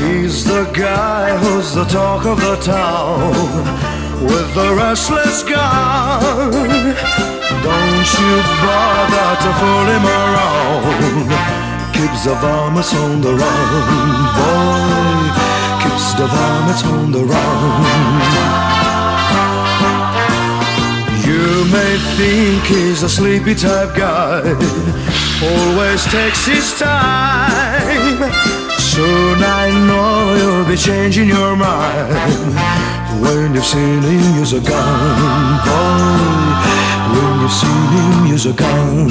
He's the guy who's the talk of the town, with the restless gun. Don't you bother to fool him around. Keeps the varmints on the run, boy. Keeps the varmints on the run. You may think he's a sleepy type guy, always takes his time. Soon I know you'll be changing your mind when you've seen him use a gun, boy. When you've seen him use a gun.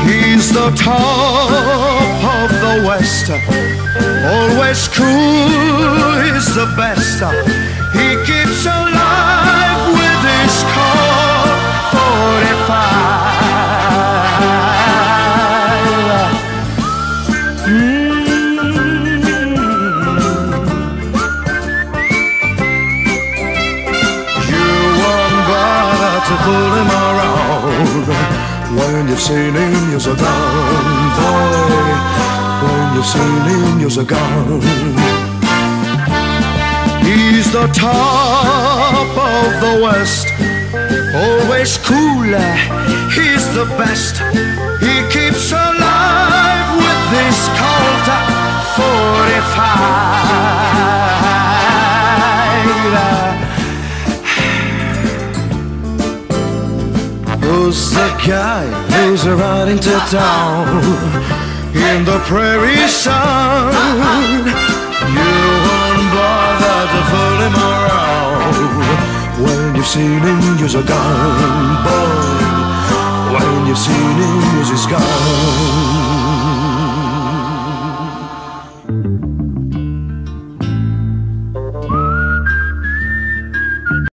He's the top of the West, always cool, he's the best. He keeps alive with his Colt 45. To pull him around when you've seen him use a gun, boy. When you've seen him use a gun. He's the top of the West, always cooler, he's the best. He keeps alive with this Colt 45. Who's the guy who's riding to town in the prairie sun? You won't bother to fool him around when you've seen him use a gun, boy. When you've seen him use his gun.